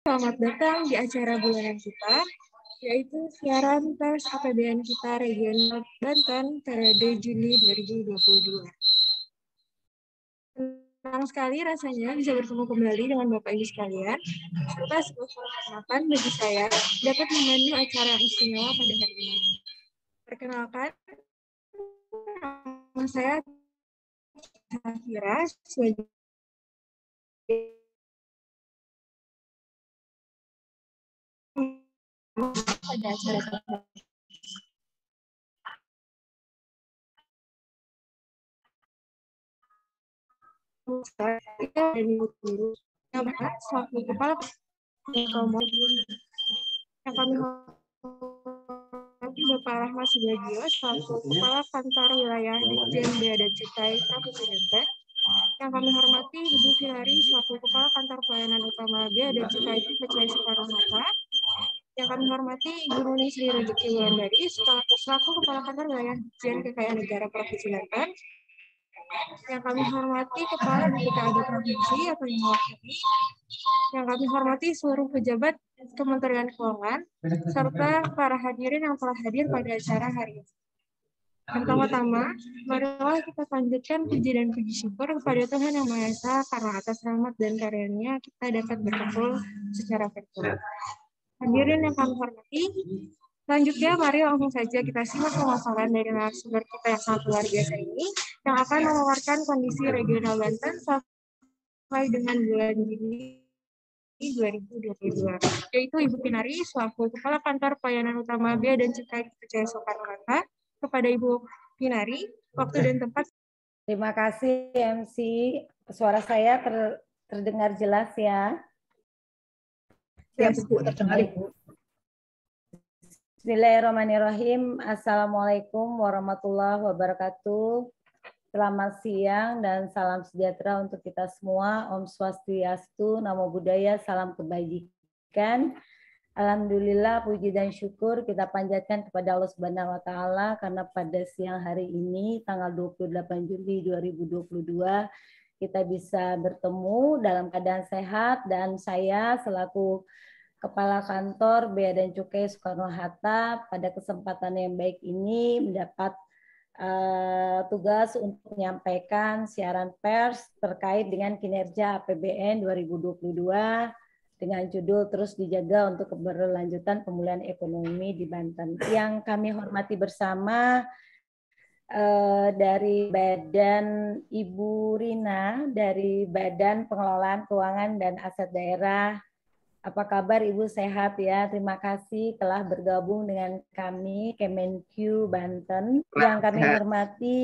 Selamat datang di acara bulanan kita, yaitu siaran pers APBN kita regional Banten periode Juni 2022. Senang sekali rasanya bisa bertemu kembali dengan Bapak Ibu sekalian, serta sebuah kehormatan bagi saya dapat memandu acara yang istimewa pada hari ini. Perkenalkan, nama saya Safira sebagai pada acara kita. Saya dari Guru selaku kepala yang kami hormati Bapak Rahmat Subagio selaku kepala kantor wilayah Ditjen Bea dan Cukai Provinsi Banten, yang kami hormati Ibu Filari selaku kepala kantor pelayanan utama Bea dan Cukai PCI Soekarno-Hatta, yang kami hormati Ibu Nuni Sri Rezeki Wulandari selaku kepala kantor wilayah Ditjen Kekayaan Negara Provinsi Banten, yang kami hormati Kepala BPKAD Provinsi atau yang mewakili, yang kami hormati seluruh pejabat Kementerian Keuangan, serta para hadirin yang telah hadir pada acara hari ini. Pertama-tama, marilah kita panjatkan puji dan puji syukur kepada Tuhan Yang Maha Esa karena atas rahmat dan karunia kita dapat berkumpul secara virtual. Hadirin yang kami hormati, selanjutnya mari langsung saja kita simak pemaparan dari narasumber kita yang sangat luar biasa ini, yang akan memaparkan kondisi regional Banten sampai dengan bulan Juni 2022, yaitu Ibu Pinari selaku Kepala Kantor Pelayanan Utama Bea dan Cukai PCI Soekarno-Hatta. Kepada Ibu Pinari, waktu dan tempat. Terima kasih MC. Suara saya terdengar jelas ya? Ya, Bu, terdengar Ibu. Bismillahirrahmanirrahim. Assalamualaikum warahmatullahi wabarakatuh. Selamat siang dan salam sejahtera untuk kita semua. Om Swastiastu, Namo Buddhaya, salam kebajikan. Alhamdulillah, puji dan syukur kita panjatkan kepada Allah Subhanahu wa Ta'ala karena pada siang hari ini, tanggal 28 Juli 2022, kita bisa bertemu dalam keadaan sehat, dan saya selaku Kepala Kantor Bea dan Cukai Soekarno-Hatta pada kesempatan yang baik ini mendapat tugas untuk menyampaikan siaran pers terkait dengan kinerja APBN 2022 dengan judul Terus Dijaga untuk Keberlanjutan Pemulihan Ekonomi di Banten. Yang kami hormati bersama dari Badan Ibu Rina, dari Badan Pengelolaan Keuangan dan Aset Daerah. Apa kabar Ibu, sehat ya? Terima kasih telah bergabung dengan kami Kemenq Banten. Yang kami hormati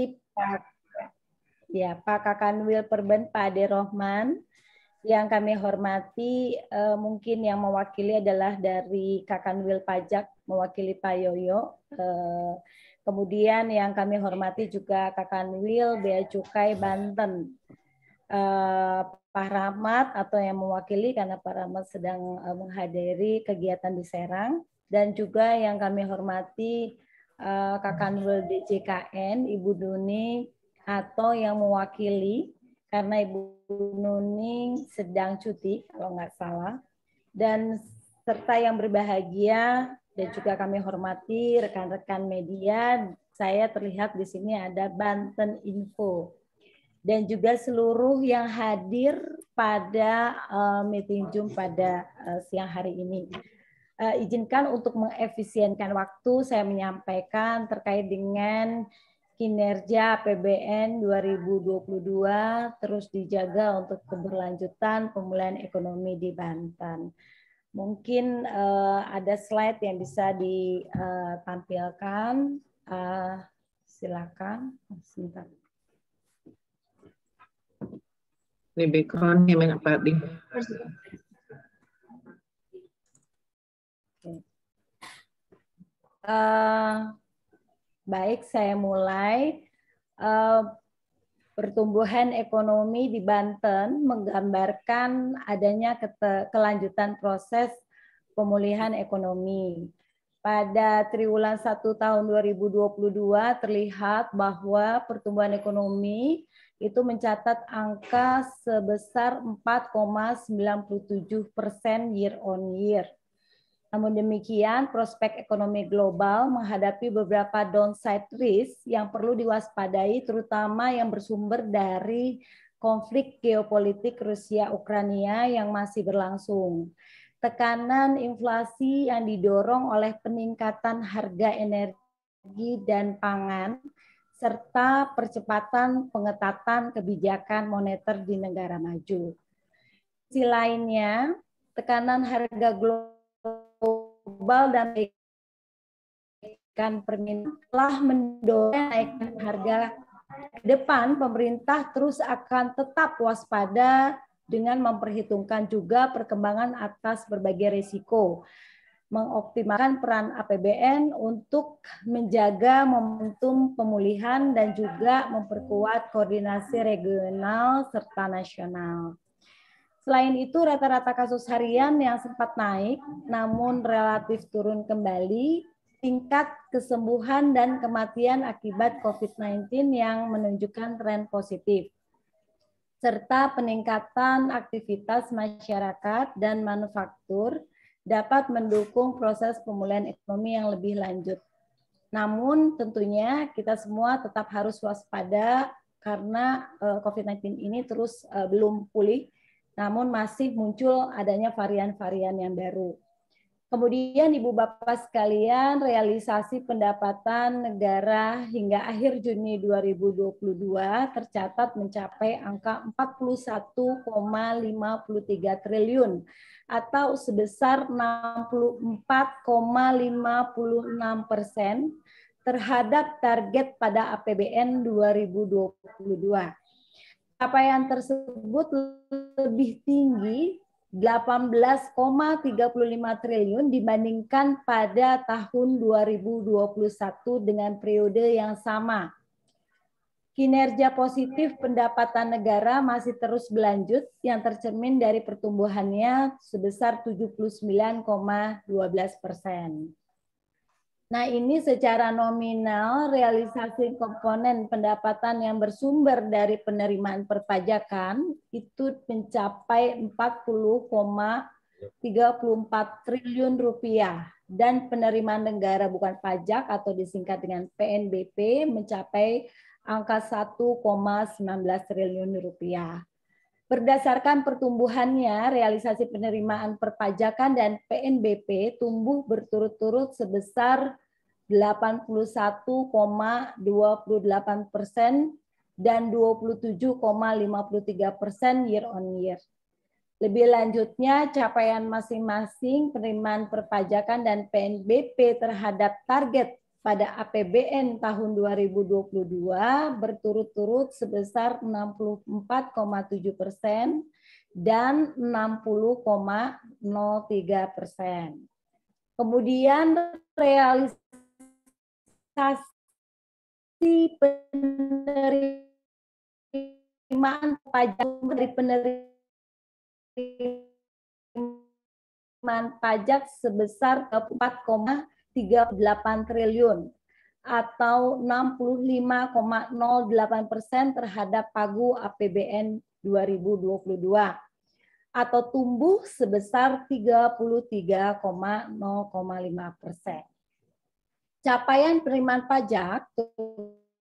Pak Kakanwil Perben, Pak Ade Rohman. Yang kami hormati mungkin yang mewakili adalah dari Kakanwil Pajak, mewakili Pak Yoyo. Kemudian yang kami hormati juga Kakanwil Bea Cukai Banten, Pak Rahmat, atau yang mewakili karena Pak Rahmat sedang menghadiri kegiatan di Serang. Dan juga yang kami hormati Kakanwil DJKN, Ibu Duni, atau yang mewakili karena Ibu Nuning sedang cuti kalau nggak salah, dan serta yang berbahagia dan juga kami hormati rekan-rekan media. Saya terlihat di sini ada Banten Info dan juga seluruh yang hadir pada meeting Zoom pada siang hari ini. Izinkan untuk mengefisienkan waktu saya menyampaikan terkait dengan kinerja APBN 2022 terus dijaga untuk keberlanjutan pemulihan ekonomi di Banten. Mungkin ada slide yang bisa ditampilkan. Silakan. Sebentar. Ini background-nya mana Pak Di? Baik, saya mulai. Pertumbuhan ekonomi di Banten menggambarkan adanya kelanjutan proses pemulihan ekonomi. Pada triwulan 1 tahun 2022 terlihat bahwa pertumbuhan ekonomi itu mencatat angka sebesar 4,97% year on year. Namun demikian, prospek ekonomi global menghadapi beberapa downside risk yang perlu diwaspadai, terutama yang bersumber dari konflik geopolitik Rusia-Ukraina yang masih berlangsung. Tekanan inflasi yang didorong oleh peningkatan harga energi dan pangan, serta percepatan pengetatan kebijakan moneter di negara maju. Di sisi lainnya, tekanan harga global dan permintaan telah mendorong naikkan harga. Ke depan, pemerintah terus akan tetap waspada dengan memperhitungkan juga perkembangan atas berbagai risiko, mengoptimalkan peran APBN untuk menjaga momentum pemulihan dan juga memperkuat koordinasi regional serta nasional. Selain itu, rata-rata kasus harian yang sempat naik namun relatif turun kembali, tingkat kesembuhan dan kematian akibat COVID-19 yang menunjukkan tren positif, serta peningkatan aktivitas masyarakat dan manufaktur dapat mendukung proses pemulihan ekonomi yang lebih lanjut. Namun tentunya kita semua tetap harus waspada karena COVID-19 ini terus belum pulih, namun masih muncul adanya varian-varian yang baru. Kemudian Ibu Bapak sekalian, realisasi pendapatan negara hingga akhir Juni 2022 tercatat mencapai angka 41,53 triliun atau sebesar 64,56% terhadap target pada APBN 2022. Capaian tersebut lebih tinggi 18,35 triliun dibandingkan pada tahun 2021 dengan periode yang sama. Kinerja positif pendapatan negara masih terus berlanjut yang tercermin dari pertumbuhannya sebesar 79,12%. Nah, ini secara nominal realisasi komponen pendapatan yang bersumber dari penerimaan perpajakan itu mencapai 40,34 triliun rupiah dan penerimaan negara bukan pajak atau disingkat dengan PNBP mencapai angka 1,19 triliun rupiah. Berdasarkan pertumbuhannya, realisasi penerimaan perpajakan dan PNBP tumbuh berturut-turut sebesar 81,28% dan 27,53% year on year. Lebih lanjutnya, capaian masing-masing penerimaan perpajakan dan PNBP terhadap target pada APBN tahun 2022 berturut-turut sebesar 64,7% dan 60,03%. Kemudian realisasi penerimaan pajak dari penerimaan pajak sebesar 4,38 triliun atau 65,08% terhadap pagu APBN 2022 atau tumbuh sebesar 33,05%. Capaian penerimaan pajak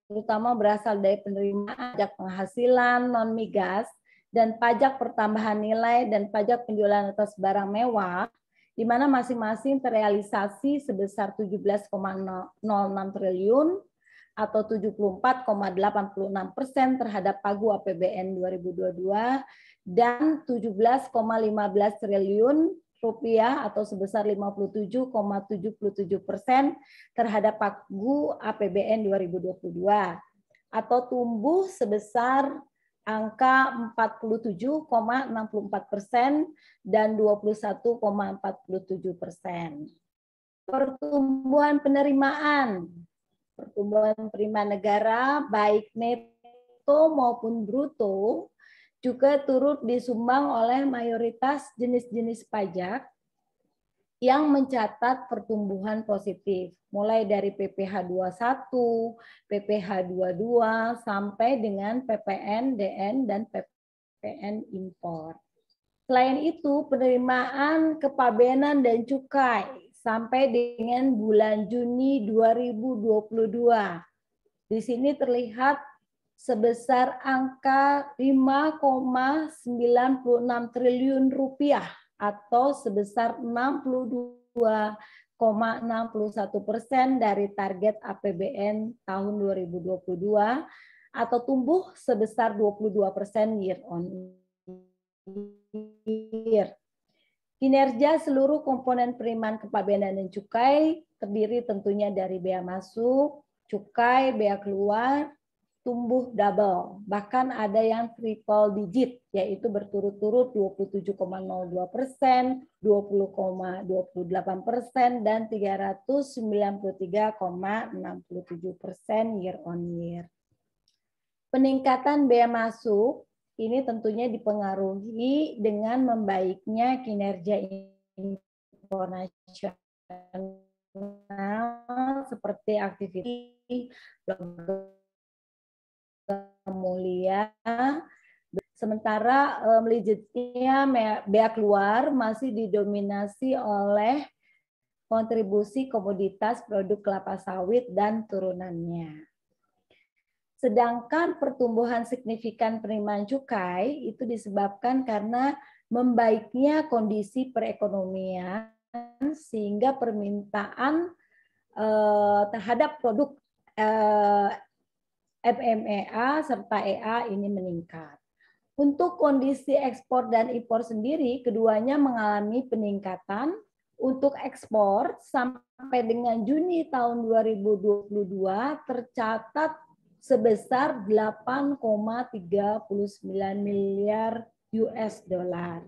terutama berasal dari penerimaan pajak penghasilan non-migas dan pajak pertambahan nilai dan pajak penjualan atas barang mewah, di mana masing-masing terrealisasi sebesar 17,06 triliun atau 74,86% terhadap pagu APBN 2022 dan 17,15 triliun rupiah atau sebesar 57,77% terhadap pagu APBN 2022 atau tumbuh sebesar angka 47,64% dan 21,47%. Pertumbuhan penerimaan negara baik neto maupun bruto juga turut disumbang oleh mayoritas jenis-jenis pajak yang mencatat pertumbuhan positif, mulai dari PPH 21, PPH 22, sampai dengan PPN, DN, dan PPN impor. Selain itu, penerimaan kepabeanan dan cukai sampai dengan bulan Juni 2022. Di sini terlihat sebesar angka 5,96 triliun rupiah atau sebesar 62,61% dari target APBN tahun 2022 atau tumbuh sebesar 22% year on year. Kinerja seluruh komponen penerimaan kepabeanan dan cukai terdiri tentunya dari bea masuk, cukai, bea keluar, tumbuh double, bahkan ada yang triple digit, yaitu berturut-turut 27,02%, 20,28%, dan 393,67% year on year. Peningkatan bea masuk ini tentunya dipengaruhi dengan membaiknya kinerja impor nasional seperti aktivitas mulia, sementara melejitnya bea keluar masih didominasi oleh kontribusi komoditas produk kelapa sawit dan turunannya. Sedangkan pertumbuhan signifikan penerimaan cukai itu disebabkan karena membaiknya kondisi perekonomian sehingga permintaan terhadap produk FMEA serta EA ini meningkat. Untuk kondisi ekspor dan impor sendiri, keduanya mengalami peningkatan. Untuk ekspor sampai dengan Juni tahun 2022 tercatat sebesar 8,39 miliar US dollar.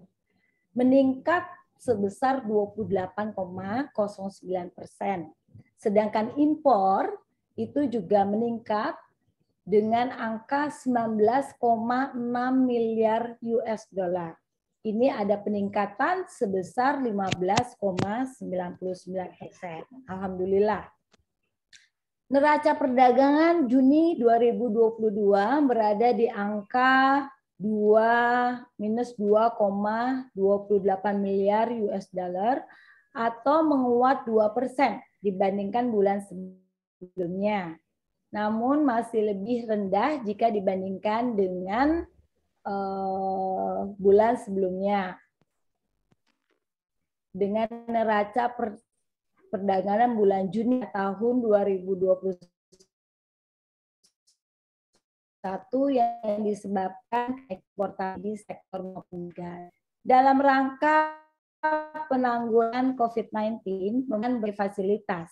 Meningkat sebesar 28,09%. Sedangkan impor itu juga meningkat dengan angka 19,6 miliar US dollar. Ini ada peningkatan sebesar 15,99%. Alhamdulillah. Neraca perdagangan Juni 2022 berada di angka minus 2,28 miliar US dollar atau menguat 2% dibandingkan bulan sebelumnya. Namun masih lebih rendah jika dibandingkan dengan bulan sebelumnya. Dengan neraca perdagangan bulan Juni tahun 2021 yang disebabkan eksportasi sektor migas. Dalam rangka penanggulangan COVID-19 dengan berfasilitas,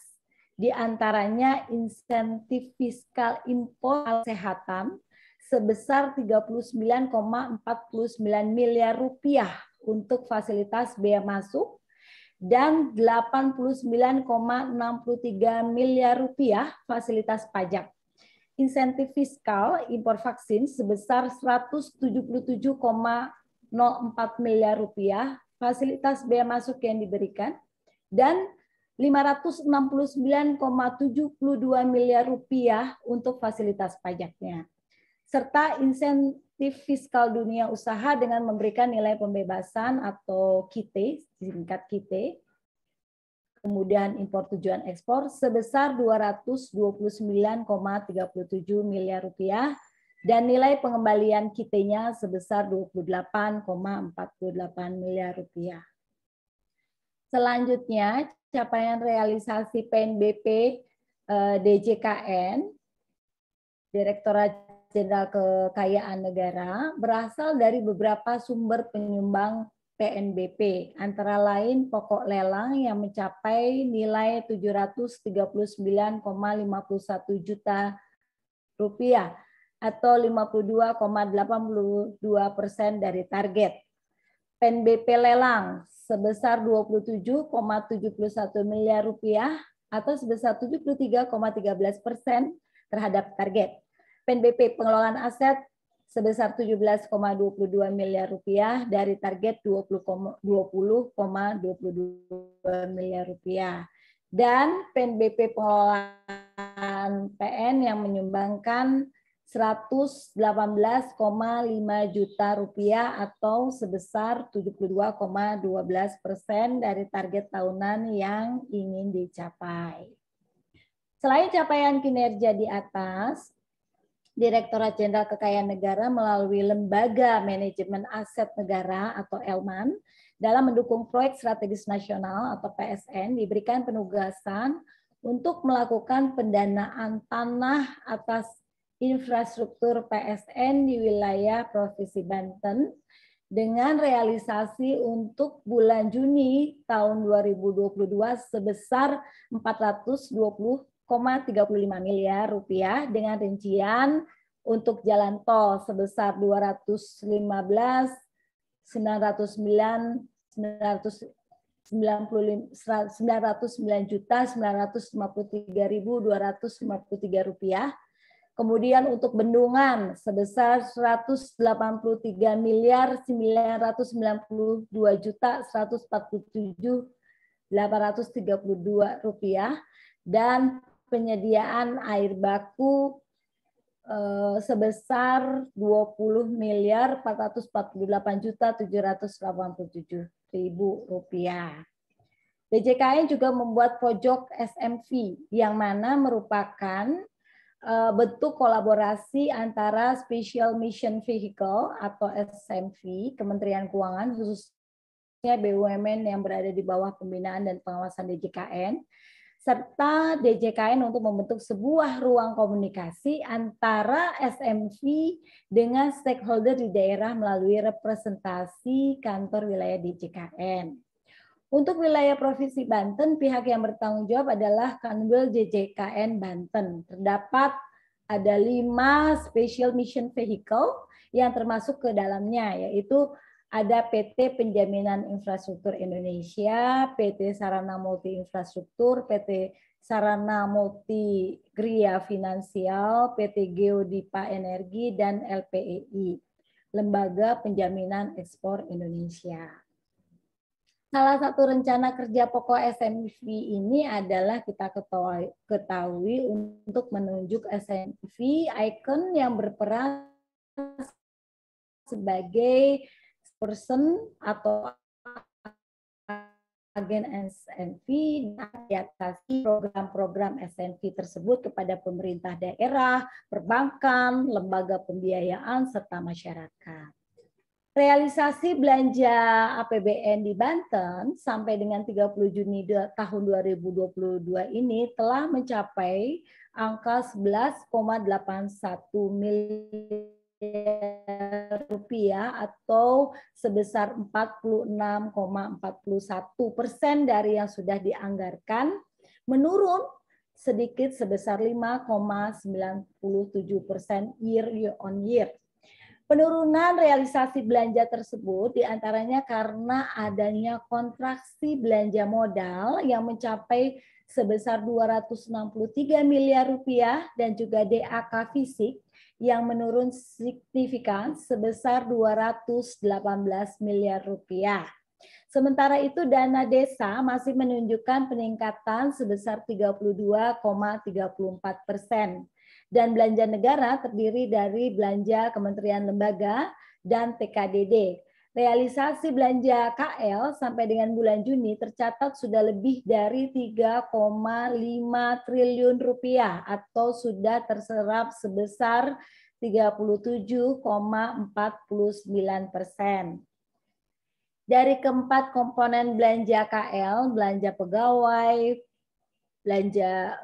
di antaranya insentif fiskal impor kesehatan sebesar 39,49 miliar rupiah untuk fasilitas bea masuk dan 89,63 miliar rupiah fasilitas pajak. Insentif fiskal impor vaksin sebesar 177,04 miliar rupiah fasilitas bea masuk yang diberikan dan 569,72 miliar rupiah untuk fasilitas pajaknya. Serta insentif fiskal dunia usaha dengan memberikan nilai pembebasan atau KIT, singkat KIT, kemudian impor tujuan ekspor sebesar 229,37 miliar rupiah dan nilai pengembalian KIT-nya sebesar 28,48 miliar rupiah. Selanjutnya, capaian realisasi PNBP DJKN, Direktorat Jenderal Kekayaan Negara, berasal dari beberapa sumber penyumbang PNBP, antara lain pokok lelang yang mencapai nilai 739,51 juta rupiah atau 52,82% dari target. PNBP lelang sebesar 27,71 miliar rupiah atau sebesar 73,13% terhadap target. PNBP pengelolaan aset sebesar 17,22 miliar rupiah dari target 20,22 miliar rupiah. Dan PNBP pengelolaan PN yang menyumbangkan 118,5 juta rupiah atau sebesar 72,12% dari target tahunan yang ingin dicapai. Selain capaian kinerja di atas, Direktorat Jenderal Kekayaan Negara melalui Lembaga Manajemen Aset Negara atau ELMAN dalam mendukung proyek strategis nasional atau PSN diberikan penugasan untuk melakukan pendanaan tanah atas infrastruktur PSN di wilayah Provinsi Banten dengan realisasi untuk bulan Juni tahun 2022 sebesar 420,35 miliar rupiah dengan rincian untuk jalan tol sebesar 909.953.253 rupiah. Kemudian untuk bendungan sebesar 183.992.147.832 rupiah dan penyediaan air baku sebesar 20.448.787.000 rupiah. DJKN juga membuat pojok SMV yang mana merupakan bentuk kolaborasi antara Special Mission Vehicle atau SMV Kementerian Keuangan khususnya BUMN yang berada di bawah pembinaan dan pengawasan DJKN serta DJKN untuk membentuk sebuah ruang komunikasi antara SMV dengan stakeholder di daerah melalui representasi kantor wilayah DJKN. Untuk wilayah Provinsi Banten, pihak yang bertanggung jawab adalah Kanwil DJKN Banten. Terdapat ada 5 Special Mission Vehicle yang termasuk ke dalamnya, yaitu ada PT Penjaminan Infrastruktur Indonesia, PT Sarana Multi Infrastruktur, PT Sarana Multi Gria Finansial, PT Geodipa Energi, dan LPEI, Lembaga Penjaminan Ekspor Indonesia. Salah satu rencana kerja pokok SMV ini adalah kita ketahui untuk menunjuk SMV icon yang berperan sebagai person atau agen SMV dan mengadaptasi program-program SMV tersebut kepada pemerintah daerah, perbankan, lembaga pembiayaan, serta masyarakat. Realisasi belanja APBN di Banten sampai dengan 30 Juni tahun 2022 ini telah mencapai angka 11,81 miliar rupiah atau sebesar 46,41% dari yang sudah dianggarkan, menurun sedikit sebesar 5,97% year on year. Penurunan realisasi belanja tersebut diantaranya karena adanya kontraksi belanja modal yang mencapai sebesar 263 miliar rupiah dan juga DAK fisik yang menurun signifikan sebesar 218 miliar rupiah. Sementara itu dana desa masih menunjukkan peningkatan sebesar 32,34%. Dan belanja negara terdiri dari belanja kementerian lembaga dan TKDD. Realisasi belanja KL sampai dengan bulan Juni tercatat sudah lebih dari 3,5 triliun rupiah atau sudah terserap sebesar 37,49%. Dari keempat komponen belanja KL, belanja pegawai, belanja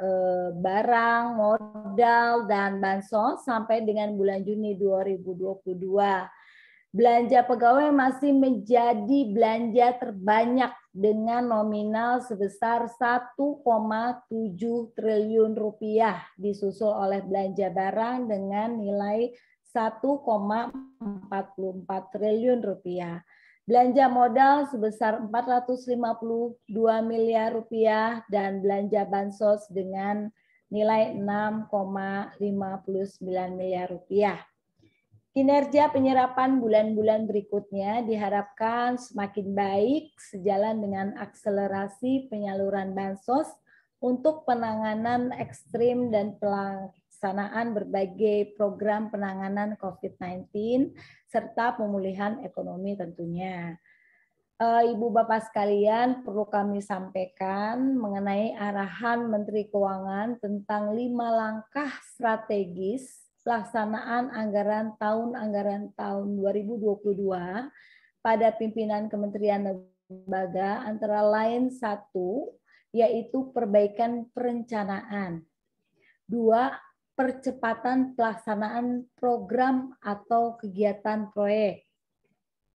barang, modal, dan bansos sampai dengan bulan Juni 2022. Belanja pegawai masih menjadi belanja terbanyak dengan nominal sebesar 1,7 triliun rupiah, disusul oleh belanja barang dengan nilai 1,44 triliun rupiah. Belanja modal sebesar 452 miliar rupiah dan belanja bansos dengan nilai 6,59 miliar rupiah. Kinerja penyerapan bulan-bulan berikutnya diharapkan semakin baik sejalan dengan akselerasi penyaluran bansos untuk penanganan ekstrim dan pelaksanaan berbagai program penanganan COVID-19 serta pemulihan ekonomi tentunya. Ibu Bapak sekalian, perlu kami sampaikan mengenai arahan Menteri Keuangan tentang 5 langkah strategis pelaksanaan anggaran tahun 2022 pada pimpinan kementerian lembaga, antara lain 1, yaitu perbaikan perencanaan. 2, percepatan pelaksanaan program atau kegiatan proyek.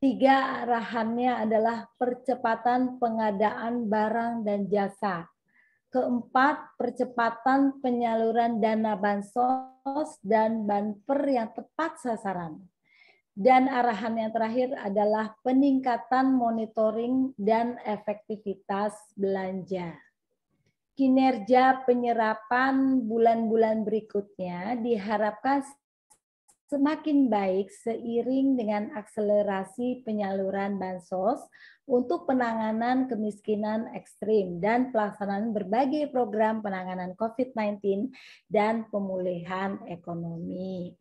3, arahannya adalah percepatan pengadaan barang dan jasa. Keempat, percepatan penyaluran dana bansos dan banper yang tepat sasaran. Dan arahan yang terakhir adalah peningkatan monitoring dan efektivitas belanja. Kinerja penyerapan bulan-bulan berikutnya diharapkan semakin baik seiring dengan akselerasi penyaluran bansos untuk penanganan kemiskinan ekstrim dan pelaksanaan berbagai program penanganan COVID-19 dan pemulihan ekonomi.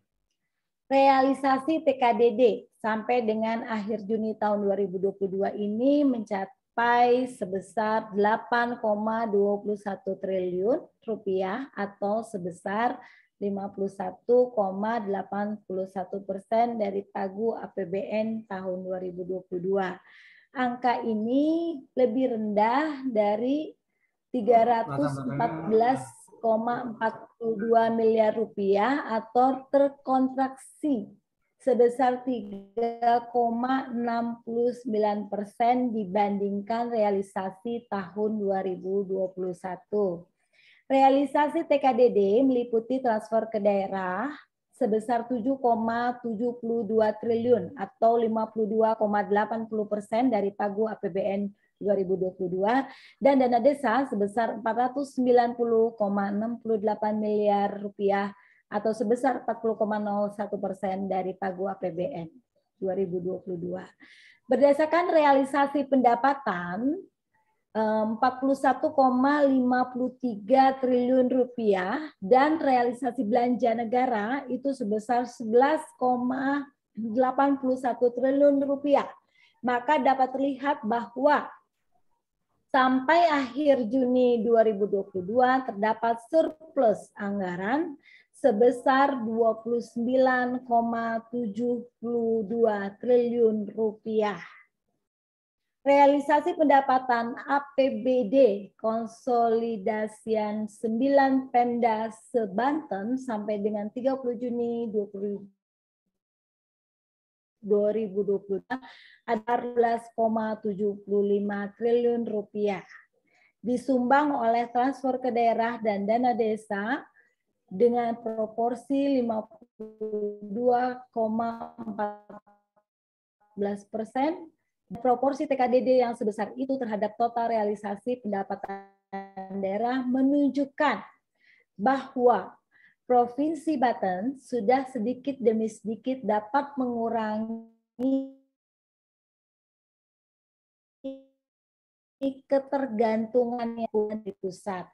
Realisasi TKDD sampai dengan akhir Juni tahun 2022 ini mencapai sebesar 8,21 triliun rupiah atau sebesar 51,81% dari pagu APBN tahun 2022. Angka ini lebih rendah dari 314,42 miliar rupiah atau terkontraksi sebesar 3,69% dibandingkan realisasi tahun 2021. Realisasi TKDD meliputi transfer ke daerah sebesar 7,72 triliun atau 52,80% dari pagu APBN 2022 dan dana desa sebesar 490,68 miliar rupiah atau sebesar 40,01% dari pagu APBN 2022. Berdasarkan realisasi pendapatan 41,53 triliun rupiah dan realisasi belanja negara itu sebesar 11,81 triliun rupiah. Maka dapat terlihat bahwa sampai akhir Juni 2022 terdapat surplus anggaran sebesar 29,72 triliun rupiah. Realisasi pendapatan APBD konsolidasian 9 Pemda se-Banten sampai dengan 30 Juni 2022 ada 12,75 triliun rupiah. Disumbang oleh transfer ke daerah dan dana desa dengan proporsi 52,14%. Proporsi TKDD yang sebesar itu terhadap total realisasi pendapatan daerah menunjukkan bahwa Provinsi Banten sudah sedikit demi sedikit dapat mengurangi ketergantungannya di pusat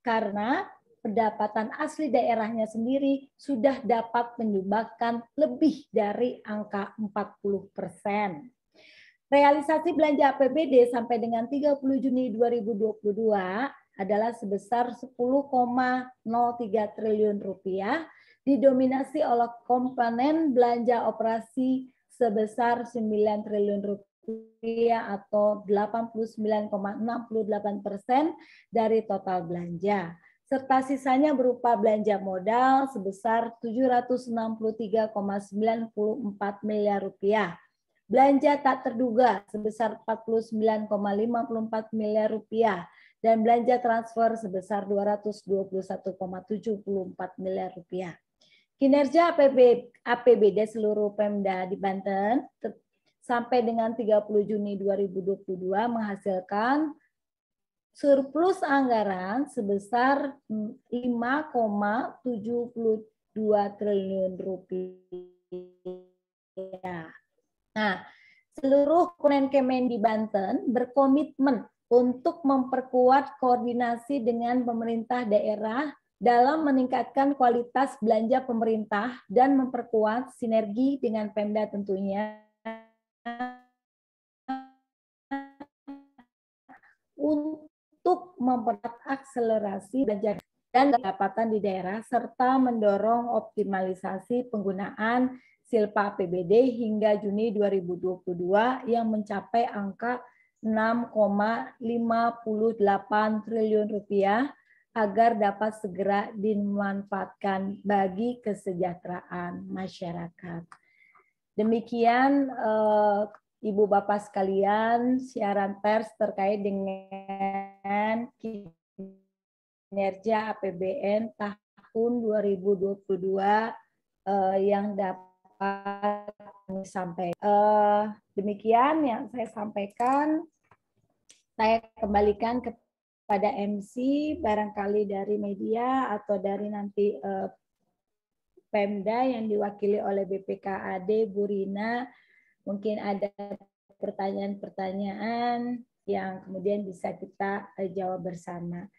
karena pendapatan asli daerahnya sendiri sudah dapat menyumbangkan lebih dari angka 40%. Realisasi belanja APBD sampai dengan 30 Juni 2022 adalah sebesar 10,03 triliun rupiah, didominasi oleh komponen belanja operasi sebesar 9 triliun rupiah atau 89,68% dari total belanja. Serta sisanya berupa belanja modal sebesar 763,94 miliar rupiah. Belanja tak terduga sebesar 49,54 miliar rupiah dan belanja transfer sebesar 221,74 miliar rupiah. Kinerja APBD seluruh Pemda di Banten sampai dengan 30 Juni 2022 menghasilkan surplus anggaran sebesar 5,72 triliun rupiah Ya. Nah, seluruh Kemenkemen di Banten berkomitmen untuk memperkuat koordinasi dengan pemerintah daerah dalam meningkatkan kualitas belanja pemerintah dan memperkuat sinergi dengan Pemda tentunya untuk mempercepat akselerasi belanja dan pendapatan di daerah serta mendorong optimalisasi penggunaan Silpa APBD hingga Juni 2022 yang mencapai angka 6,58 triliun rupiah agar dapat segera dimanfaatkan bagi kesejahteraan masyarakat. Demikian Ibu Bapak sekalian, siaran pers terkait dengan kinerja APBN tahun 2022 yang dapat kami sampaikan. Demikian yang saya sampaikan. Saya kembalikan kepada MC, barangkali dari media atau dari nanti Pemda yang diwakili oleh BPKAD, Bu Rina. Mungkin ada pertanyaan-pertanyaan yang kemudian bisa kita jawab bersama.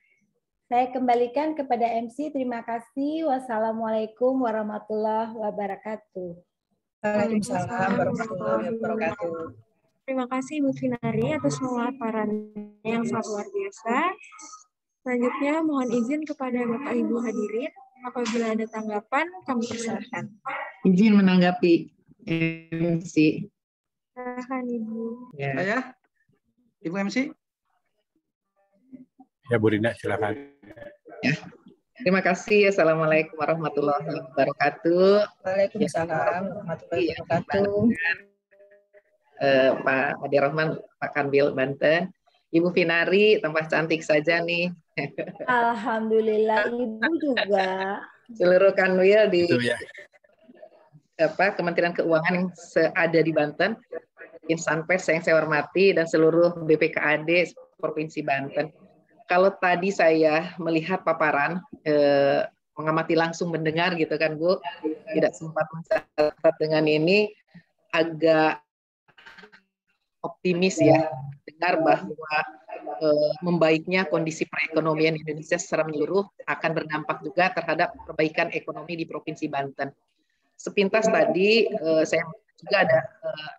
Saya kembalikan kepada MC. Terima kasih. Wassalamualaikum warahmatullahi wabarakatuh. Waalaikumsalam warahmatullahi wabarakatuh. Terima kasih Bu Finari atas pemaparan yang sangat luar biasa. Selanjutnya mohon izin kepada Bapak Ibu hadirin. Apabila ada tanggapan, kami persilahkan. Izin menanggapi MC. Silahkan Ibu. Ya. Saya, Ibu MC. Ya, Bu Rina, silakan. Ya. Terima kasih. Assalamualaikum warahmatullahi wabarakatuh. Waalaikumsalam warahmatullahi wabarakatuh. Pak Ade Rahman, Pak Kanwil Banten. Ibu Finari, tambah cantik saja nih. Alhamdulillah, Ibu juga. Seluruh Kanwil di Itu ya. Kementerian Keuangan yang ada di Banten, insan pers yang saya hormati, dan seluruh BPKAD Provinsi Banten. Kalau tadi saya melihat paparan, mengamati langsung mendengar gitu kan Bu, tidak sempat mencatat dengan ini, agak optimis ya, dengar bahwa membaiknya kondisi perekonomian Indonesia secara menyeluruh akan berdampak juga terhadap perbaikan ekonomi di Provinsi Banten. Sepintas tadi saya juga ada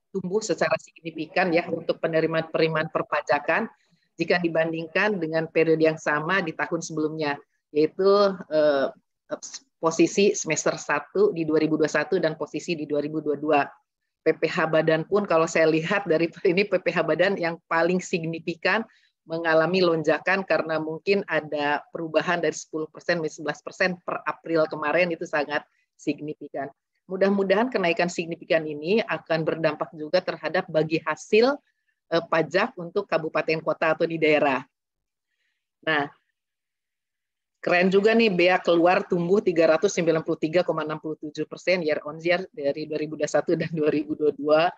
tumbuh secara signifikan ya untuk penerimaan perpajakan jika dibandingkan dengan periode yang sama di tahun sebelumnya, yaitu posisi semester 1 di 2021 dan posisi di 2022. PPh Badan pun kalau saya lihat dari ini PPh Badan yang paling signifikan mengalami lonjakan karena mungkin ada perubahan dari 10% menjadi 11% per April kemarin, itu sangat signifikan. Mudah-mudahan kenaikan signifikan ini akan berdampak juga terhadap bagi hasil pajak untuk kabupaten kota atau di daerah. Nah, keren juga nih bea keluar tumbuh 393,67% year on year dari 2021 dan 2022.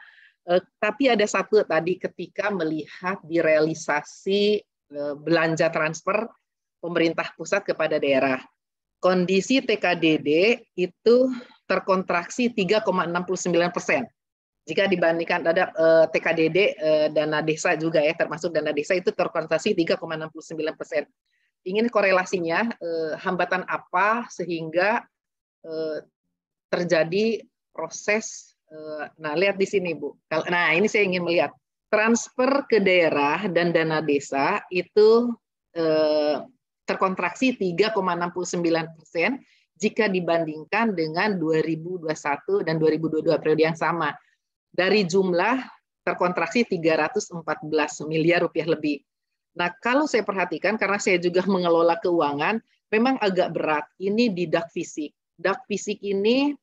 Tapi ada satu tadi ketika melihat di realisasi belanja transfer pemerintah pusat kepada daerah. Kondisi TKDD itu terkontraksi 3,69%. Jika dibandingkan ada TKDD dana desa juga ya, termasuk dana desa itu terkontraksi 3,69%. Ingin korelasinya hambatan apa sehingga terjadi proses. Nah, lihat di sini Bu. Nah, ini saya ingin melihat transfer ke daerah dan dana desa itu terkontraksi 3,69% jika dibandingkan dengan 2021 dan 2022 periode yang sama. Dari jumlah terkontraksi 314 miliar rupiah lebih. Nah, kalau saya perhatikan, karena saya juga mengelola keuangan, memang agak berat. Ini di dak fisik. Dak fisik ini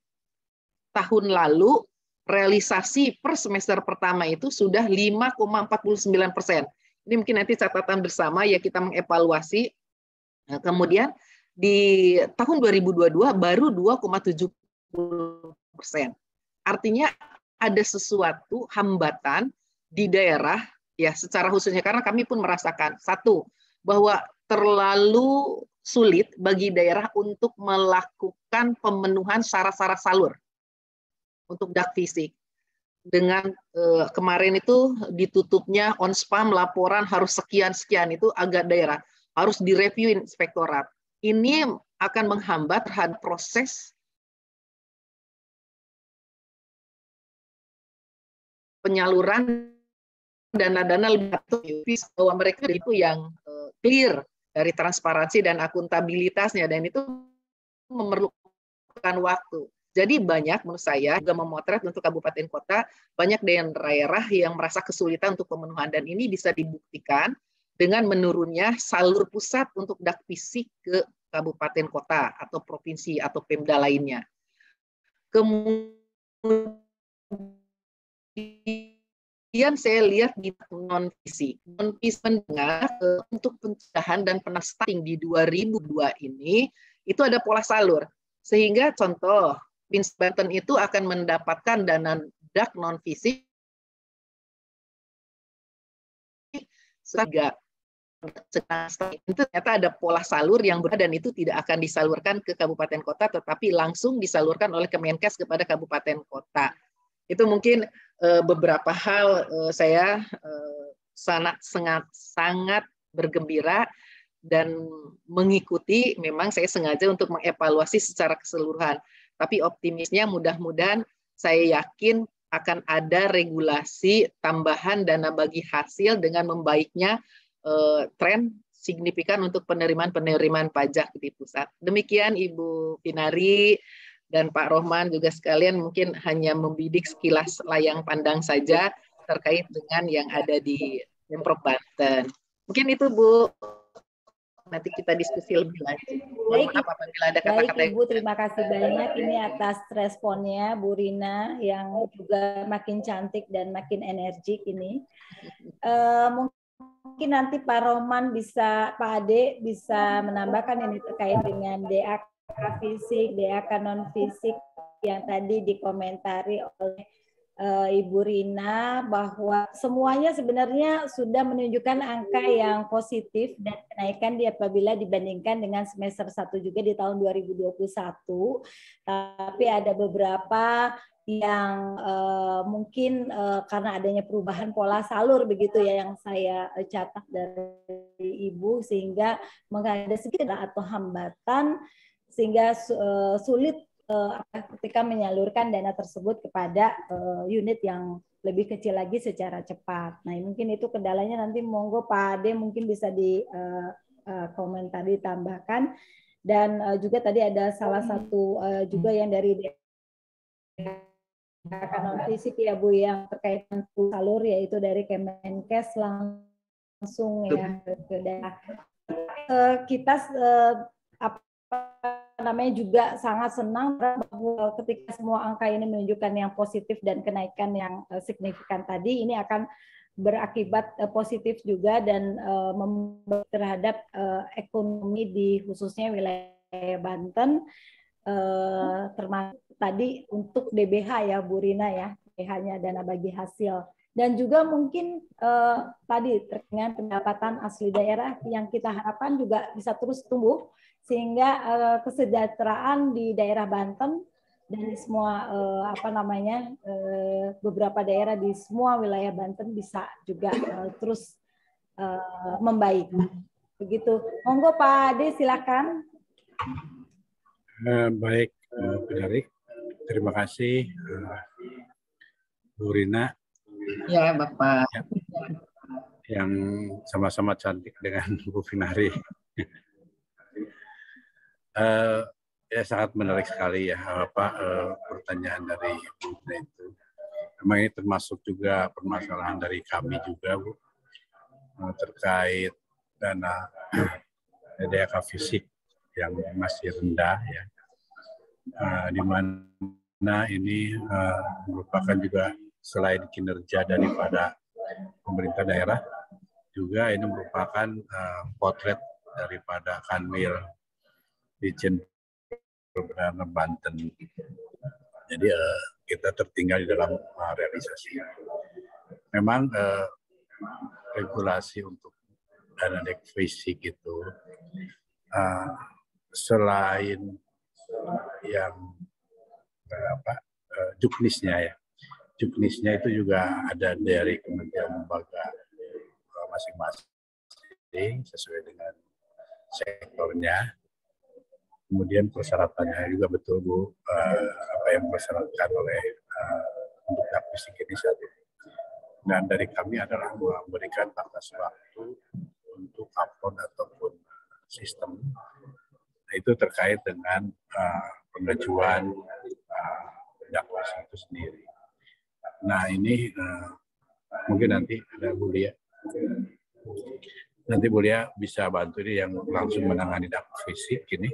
tahun lalu realisasi per semester pertama itu sudah 5,49%. Ini mungkin nanti catatan bersama ya, kita mengevaluasi. Nah, kemudian di tahun 2022 baru 2,70%. Artinya ada sesuatu hambatan di daerah ya, secara khususnya karena kami pun merasakan satu bahwa terlalu sulit bagi daerah untuk melakukan pemenuhan syarat-syarat salur untuk dak fisik. dengan kemarin itu ditutupnya on spam laporan harus sekian-sekian, itu agak daerah. Harus direview inspektorat. Ini akan menghambat terhadap proses penyaluran dana-dana lebih bahwa mereka itu yang clear dari transparansi dan akuntabilitasnya, dan itu memerlukan waktu. Jadi banyak menurut saya juga memotret untuk kabupaten kota, banyak daerah yang merasa kesulitan untuk pemenuhan, dan ini bisa dibuktikan dengan menurunnya salur pusat untuk dakpisik ke kabupaten kota atau provinsi atau Pemda lainnya. Kemudian saya lihat di non-fisik mendengar untuk pencegahan dan penasting di 2002 ini itu ada pola salur, sehingga contoh Pins Banten itu akan mendapatkan dana dak non-fisik itu ternyata ada pola salur yang berbeda, dan itu tidak akan disalurkan ke kabupaten kota tetapi langsung disalurkan oleh Kemenkes kepada kabupaten kota. Itu mungkin beberapa hal saya sangat bergembira dan mengikuti. Memang saya sengaja untuk mengevaluasi secara keseluruhan, tapi optimisnya mudah-mudahan saya yakin akan ada regulasi tambahan dana bagi hasil dengan membaiknya tren signifikan untuk penerimaan pajak di pusat. Demikian Ibu Vinari dan Pak Rohman juga sekalian, mungkin hanya membidik sekilas layang pandang saja terkait dengan yang ada di Pemprov Banten. Mungkin itu Bu, nanti kita diskusi lebih lanjut. Baik, apabila ada kata-kata. Ibu, terima kasih banyak ini atas responnya Bu Rina yang juga makin cantik dan makin energik ini. Mungkin nanti Pak Rohman bisa, Pak Ade bisa menambahkan ini terkait dengan DAK fisik, DAK non fisik yang tadi dikomentari oleh Ibu Rina, bahwa semuanya sebenarnya sudah menunjukkan angka yang positif dan kenaikan apabila dibandingkan dengan semester 1 juga di tahun 2021. Tapi ada beberapa yang mungkin karena adanya perubahan pola salur begitu ya yang saya catat dari Ibu, sehingga ada sedikit atau hambatan sehingga sulit ketika menyalurkan dana tersebut kepada unit yang lebih kecil lagi secara cepat. Nah, mungkin itu kendalanya, nanti monggo Pak Ade mungkin bisa di komentar ditambahkan. Dan juga tadi ada salah satu juga yang dari non fisik ya Bu, yang terkait dengan salur, yaitu dari Kemenkes langsung ya ke daerah. Kita apa namanya juga sangat senang bahwa ketika semua angka ini menunjukkan yang positif dan kenaikan yang signifikan tadi, ini akan berakibat positif juga dan terhadap ekonomi di khususnya wilayah Banten, termasuk tadi untuk DBH ya Bu Rina ya, DBH-nya dana bagi hasil. Dan juga mungkin tadi terkait pendapatan asli daerah yang kita harapkan juga bisa terus tumbuh, sehingga kesejahteraan di daerah Banten dan di semua beberapa daerah di semua wilayah Banten bisa juga terus membaik. Begitu. Monggo Pak Ade silakan. Baik, Bu Vinari. Terima kasih Bu Rina. Ya, Bapak. Yang sama-sama cantik dengan Bu Vinari. Ya sangat menarik sekali ya pertanyaan dari Bu Rina itu. Memang ini termasuk juga permasalahan dari kami juga Bu, terkait dana DAK fisik yang masih rendah ya, di mana ini merupakan juga selain kinerja daripada pemerintah daerah, juga ini merupakan potret daripada Kanwil Ditjen Perdagangan Banten. Jadi kita tertinggal di dalam realisasi. Memang regulasi untuk dana DAK fisik itu selain yang juknisnya ya, juknisnya itu juga ada dari kementerian lembaga masing-masing sesuai dengan sektornya. Kemudian persyaratannya juga betul Bu, apa yang dipersyaratkan oleh untuk fisik ini saat ini. Dan dari kami adalah memberikan batas waktu untuk upload ataupun sistem. Nah, itu terkait dengan pengajuan dakwah itu sendiri. Nah ini mungkin nanti ada Bu Lia. Nanti Bu Lia bisa bantu ini yang langsung menangani dakwah fisik ini.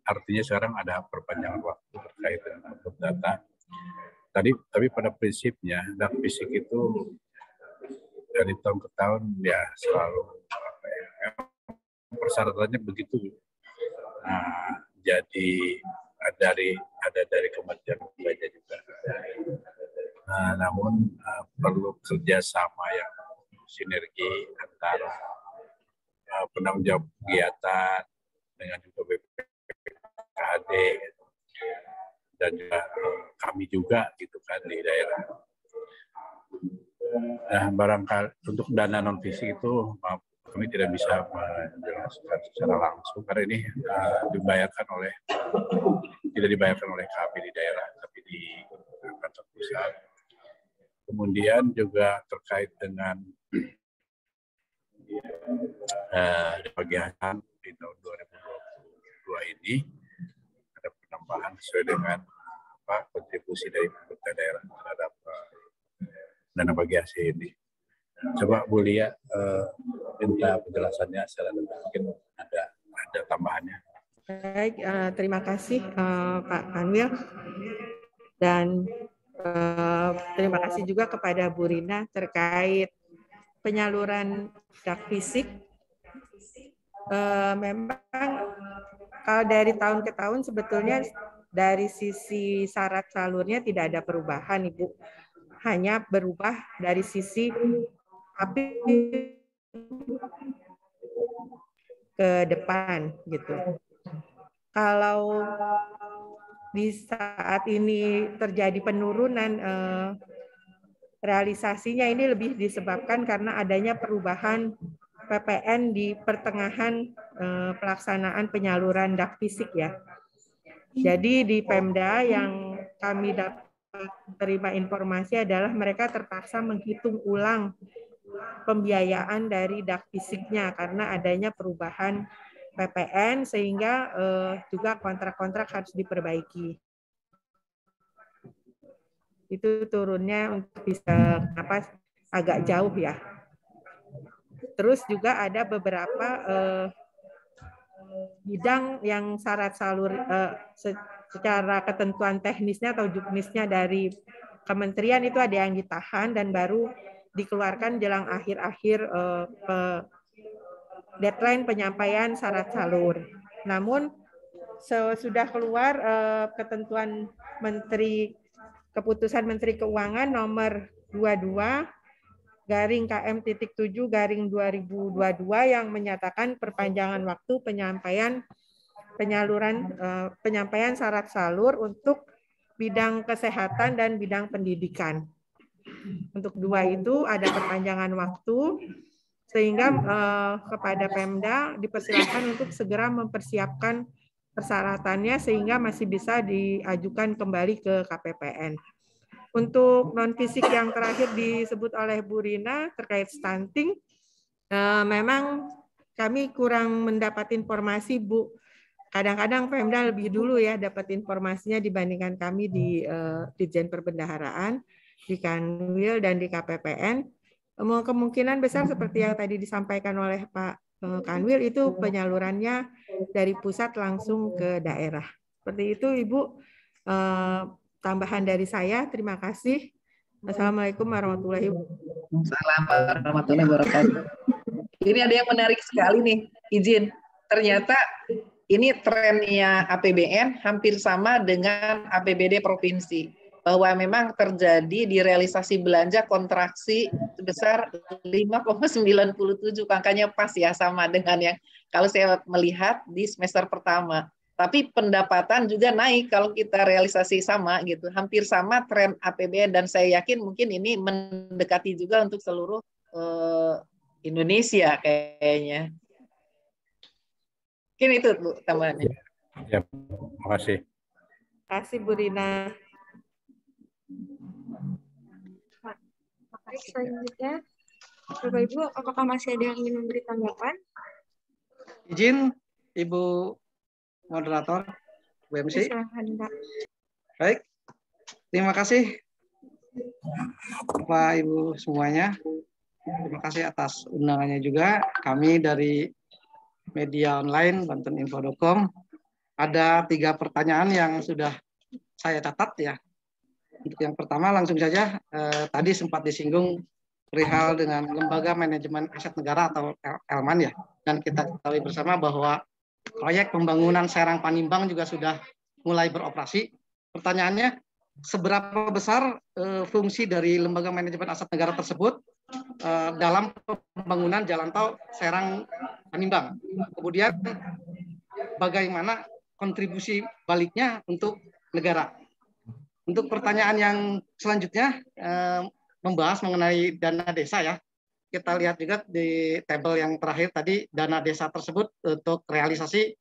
Artinya sekarang ada perpanjangan waktu terkait dengan upload data. Tapi pada prinsipnya dakwah fisik itu dari tahun ke tahun ya selalu persyaratannya begitu. Nah, jadi ada dari kementerian lembaga juga. Nah, namun perlu kerjasama yang sinergi antara penanggung jawab kegiatan dengan juga BPKD dan juga kami juga gitu kan di daerah. Nah, barangkali untuk dana non fisik itu kami tidak bisa menjelaskan secara langsung karena ini tidak dibayarkan oleh kami di daerah tapi di kantor pusat. Kemudian juga terkait dengan bagian di tahun 2022 ini ada penambahan sesuai dengan kontribusi dari pemerintah daerah terhadap dana bagi hasil ini. Coba Bu Lia minta penjelasannya secara mungkin ada tambahannya. Baik, terima kasih Pak Kanwil dan terima kasih juga kepada Bu Rina terkait penyaluran dak fisik. Memang kalau dari tahun ke tahun sebetulnya dari sisi syarat salurnya tidak ada perubahan, Ibu. Hanya berubah dari sisi ke depan gitu. Kalau di saat ini terjadi penurunan realisasinya ini lebih disebabkan karena adanya perubahan PPN di pertengahan pelaksanaan penyaluran dak fisik ya. Jadi di Pemda yang kami dapat terima informasi adalah mereka terpaksa menghitung ulang pembiayaan dari dak fisiknya karena adanya perubahan PPN sehingga juga kontrak-kontrak harus diperbaiki. Itu turunnya untuk bisa agak jauh ya. Terus juga ada beberapa bidang yang syarat salur secara ketentuan teknisnya atau juknisnya dari kementerian itu ada yang ditahan dan baru dikeluarkan jelang akhir-akhir deadline penyampaian syarat salur. Namun sesudah keluar ketentuan keputusan Menteri Keuangan nomor 22/KM.7/2022 yang menyatakan perpanjangan waktu penyampaian syarat salur untuk bidang kesehatan dan bidang pendidikan. Untuk dua itu ada perpanjangan waktu sehingga kepada Pemda dipersilakan untuk segera mempersiapkan persyaratannya sehingga masih bisa diajukan kembali ke KPPN. Untuk non fisik yang terakhir disebut oleh Bu Rina terkait stunting, memang kami kurang mendapat informasi Bu. Kadang-kadang Pemda lebih dulu ya dapat informasinya dibandingkan kami di Ditjen Perbendaharaan, di Kanwil dan di KPPN. Kemungkinan besar seperti yang tadi disampaikan oleh Pak Kanwil itu penyalurannya dari pusat langsung ke daerah. Seperti itu Ibu. Tambahan dari saya, terima kasih. Assalamualaikum warahmatullahi wabarakatuh. Assalamualaikum warahmatullahi wabarakatuh. Ini ada yang menarik sekali nih, izin. Ternyata ini trennya APBN hampir sama dengan APBD provinsi. Bahwa memang terjadi di realisasi belanja kontraksi sebesar 5,97. Angkanya pas ya sama dengan yang kalau saya melihat di semester pertama. Tapi pendapatan juga naik kalau kita realisasi sama gitu, hampir sama tren APBN dan saya yakin mungkin ini mendekati juga untuk seluruh Indonesia kayaknya. Mungkin itu Bu tambahannya. Ya, terima kasih. Terima kasih Bu Rina. Baik, selanjutnya, Bapak Ibu, apakah masih ada yang ingin memberi tanggapan? Izin Ibu Moderator, Bu MC. Silakan, Pak. Baik, terima kasih Bapak Ibu semuanya. Terima kasih atas undangannya juga. Kami dari media online banteninfo.com ada 3 pertanyaan yang sudah saya catat ya. Untuk yang pertama langsung saja tadi sempat disinggung perihal dengan Lembaga Manajemen Aset Negara atau Elman ya. Dan kita ketahui bersama bahwa proyek pembangunan Serang Panimbang juga sudah mulai beroperasi. Pertanyaannya, seberapa besar fungsi dari Lembaga Manajemen Aset Negara tersebut dalam pembangunan jalan tol Serang Panimbang? Kemudian, bagaimana kontribusi baliknya untuk negara? Untuk pertanyaan yang selanjutnya, membahas mengenai dana desa ya. Kita lihat juga di tabel yang terakhir tadi, dana desa tersebut untuk realisasi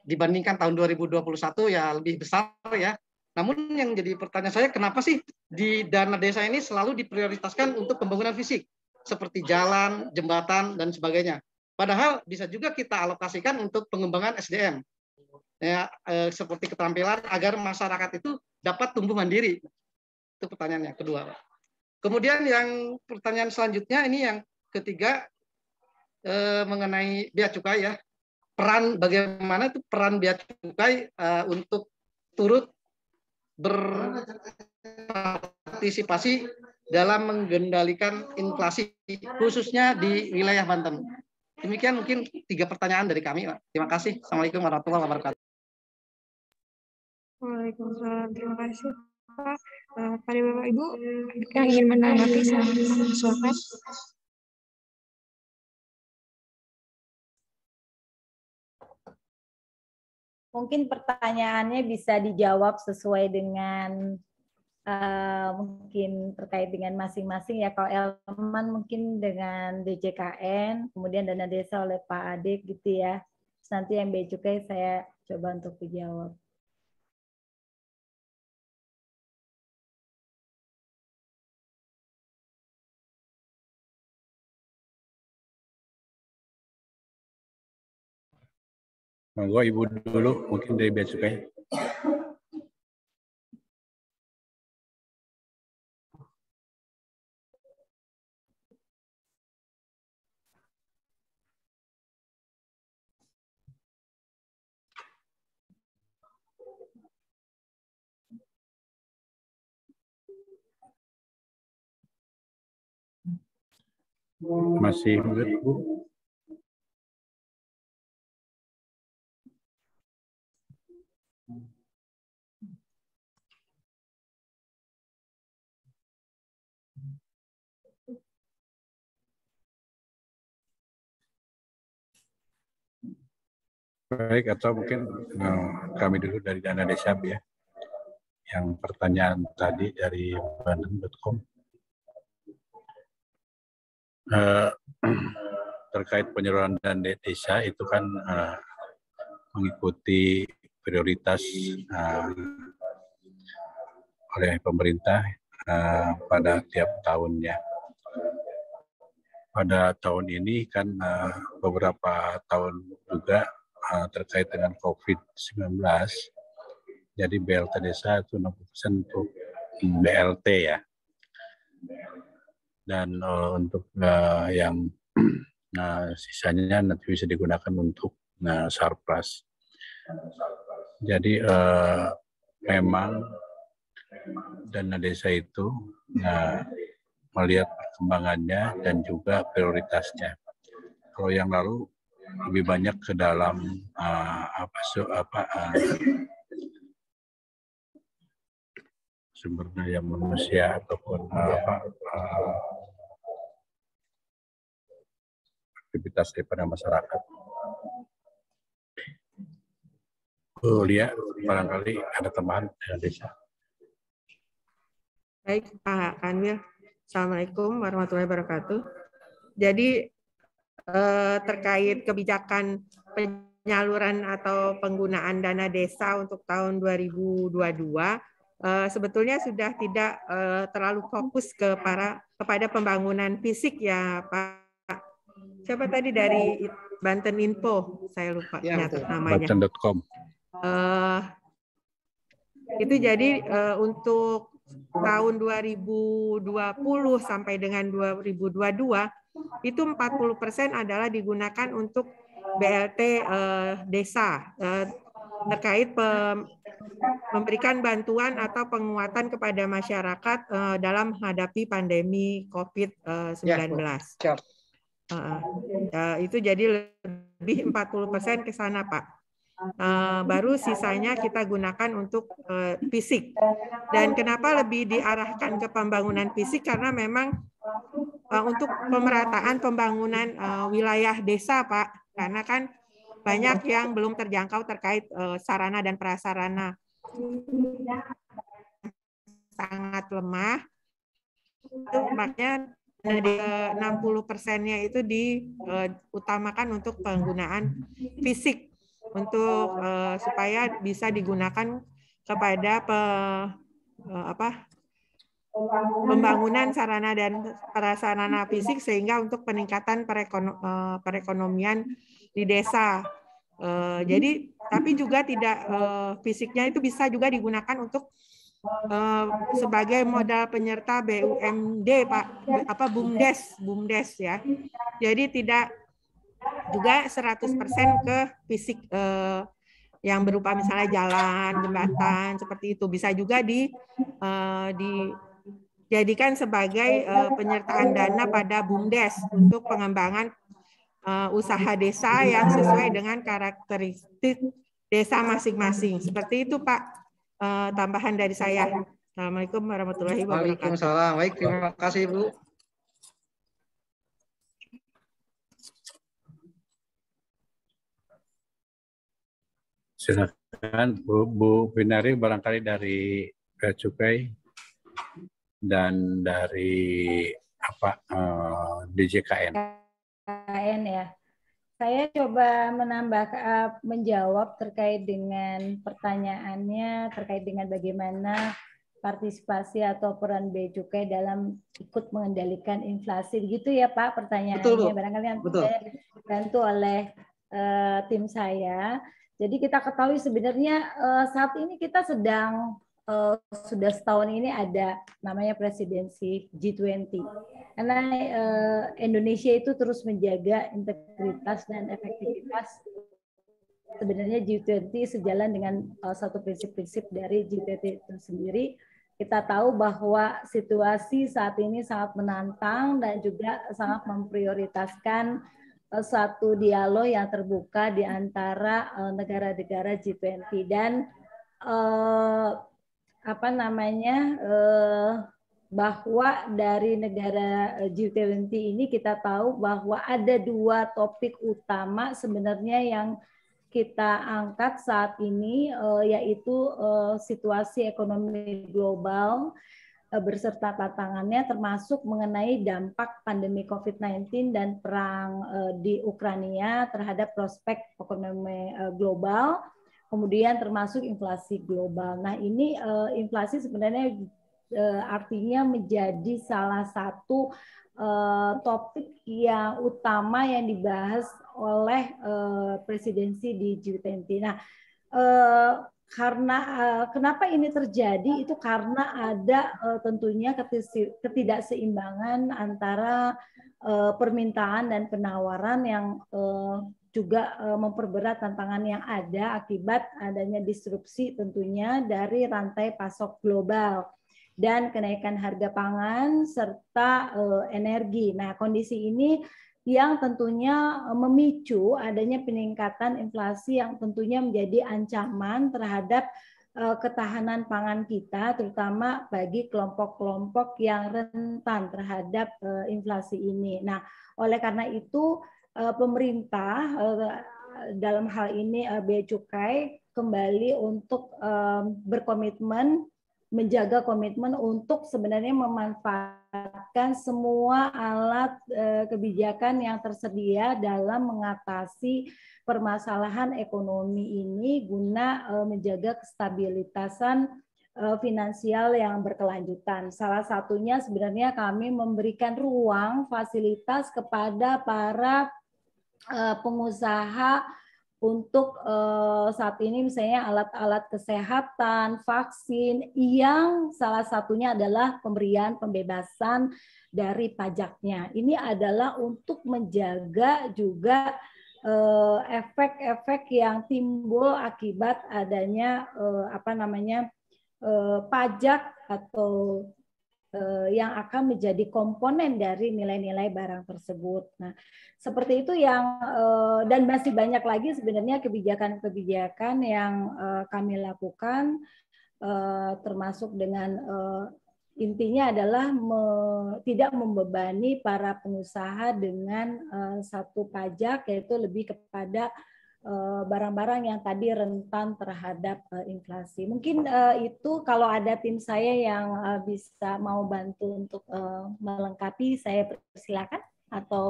dibandingkan tahun 2021 ya lebih besar ya. Namun yang jadi pertanyaan saya, kenapa sih di dana desa ini selalu diprioritaskan untuk pembangunan fisik seperti jalan, jembatan dan sebagainya. Padahal bisa juga kita alokasikan untuk pengembangan SDM ya, seperti keterampilan agar masyarakat itu dapat tumbuh mandiri. Itu pertanyaannya kedua. Kemudian yang pertanyaan selanjutnya ini yang ketiga mengenai bea cukai ya. Bagaimana itu peran bea cukai untuk turut berpartisipasi dalam mengendalikan inflasi khususnya di wilayah Banten. Demikian mungkin 3 pertanyaan dari kami, Pak. Terima kasih. Assalamualaikum warahmatullahi wabarakatuh. Waalaikumsalam. Terima kasih, Pak. Pada Bapak Ibu yang ingin menanggapi, silakan. Mungkin pertanyaannya bisa dijawab sesuai dengan mungkin terkait dengan masing-masing ya. Kalau Elman mungkin dengan DJKN, kemudian dana desa oleh Pak Adik gitu ya. Terus nanti yang bea cukai saya coba untuk dijawab. Monggo Ibu dulu, mungkin dari bea cukai. Masih mute, Bu? Baik, atau mungkin kami dulu dari dana desa ya. Yang pertanyaan tadi dari banten.com terkait penyaluran dana desa itu kan mengikuti prioritas oleh pemerintah pada tiap tahunnya. Pada tahun ini kan beberapa tahun juga terkait dengan COVID-19, jadi BLT desa itu 60% untuk BLT ya. Dan untuk yang sisanya nanti bisa digunakan untuk Sarpras. Jadi memang dana desa itu melihat perkembangannya dan juga prioritasnya. Kalau yang lalu lebih banyak ke dalam sumber daya manusia ataupun aktivitas daripada masyarakat. Bu Lia, barangkali ada tambahan dari desa. Baik, Pak Kanwil. Assalamualaikum warahmatullahi wabarakatuh. Jadi terkait kebijakan penyaluran atau penggunaan dana desa untuk tahun 2022, sebetulnya sudah tidak terlalu fokus kepada pembangunan fisik ya Pak. Siapa tadi dari Banten Info? Saya lupa nyatet namanya. Banten.com. Itu jadi untuk tahun 2020 sampai dengan 2022 itu 40% adalah digunakan untuk BLT desa terkait memberikan bantuan atau penguatan kepada masyarakat dalam menghadapi pandemi COVID-19. Itu jadi lebih 40% ke sana, Pak. Baru sisanya kita gunakan untuk fisik. Dan kenapa lebih diarahkan ke pembangunan fisik? Karena memang untuk pemerataan pembangunan wilayah desa, Pak. Karena kan banyak yang belum terjangkau terkait sarana dan prasarana sangat lemah. Itu makanya 60%-nya itu diutamakan untuk penggunaan fisik untuk supaya bisa digunakan kepada pembangunan sarana dan prasarana fisik sehingga untuk peningkatan perekonomian di desa. Jadi tapi juga tidak fisiknya itu bisa juga digunakan untuk sebagai modal penyerta BUMD, Pak, BUMDes ya. Jadi tidak juga 100% ke fisik yang berupa misalnya jalan, jembatan seperti itu, bisa juga dijadikan sebagai penyertaan dana pada BUMDes untuk pengembangan usaha desa yang sesuai dengan karakteristik desa masing-masing. Seperti itu, Pak. Tambahan dari saya. Assalamualaikum warahmatullahi wabarakatuh. Waalaikumsalam. Baik, terima kasih, Bu. Silakan Bu Binari, barangkali dari Bea Cukai dan dari DJKN. DJKN ya. Saya coba menjawab terkait dengan pertanyaannya terkait dengan bagaimana partisipasi atau peran Bea Cukai dalam ikut mengendalikan inflasi, gitu ya Pak pertanyaannya. Betul, barangkali nanti saya dibantu oleh tim saya. Jadi kita ketahui sebenarnya saat ini kita sedang sudah setahun ini ada namanya presidensi G20. Karena Indonesia itu terus menjaga integritas dan efektivitas. Sebenarnya G20 sejalan dengan satu prinsip-prinsip dari G20 itu sendiri. Kita tahu bahwa situasi saat ini sangat menantang dan juga sangat memprioritaskan suatu dialog yang terbuka di antara negara-negara G20 dan bahwa dari negara G20 ini kita tahu bahwa ada dua topik utama sebenarnya yang kita angkat saat ini, yaitu situasi ekonomi global beserta tantangannya, termasuk mengenai dampak pandemi COVID-19 dan perang di Ukraina terhadap prospek ekonomi global. Kemudian termasuk inflasi global. Nah ini inflasi sebenarnya artinya menjadi salah satu topik yang utama yang dibahas oleh presidensi di G20. Nah karena kenapa ini terjadi itu karena ada tentunya ketidakseimbangan antara permintaan dan penawaran yang juga memperberat tantangan yang ada akibat adanya disrupsi tentunya dari rantai pasok global dan kenaikan harga pangan serta energi. Nah, kondisi ini yang tentunya memicu adanya peningkatan inflasi yang tentunya menjadi ancaman terhadap ketahanan pangan kita, terutama bagi kelompok-kelompok yang rentan terhadap inflasi ini. Nah, oleh karena itu pemerintah dalam hal ini Bea Cukai kembali untuk berkomitmen, menjaga komitmen untuk sebenarnya memanfaatkan semua alat kebijakan yang tersedia dalam mengatasi permasalahan ekonomi ini guna menjaga kestabilitasan finansial yang berkelanjutan. Salah satunya sebenarnya kami memberikan ruang fasilitas kepada para pengusaha untuk saat ini misalnya alat-alat kesehatan, vaksin, yang salah satunya adalah pemberian pembebasan dari pajaknya. Ini adalah untuk menjaga juga efek-efek yang timbul akibat adanya pajak atau yang akan menjadi komponen dari nilai-nilai barang tersebut. Nah, seperti itu yang dan masih banyak lagi sebenarnya kebijakan-kebijakan yang kami lakukan, termasuk dengan intinya adalah tidak membebani para pengusaha dengan satu pajak, yaitu lebih kepada barang-barang yang tadi rentan terhadap inflasi. Mungkin itu kalau ada tim saya yang bisa mau bantu untuk melengkapi, saya persilakan atau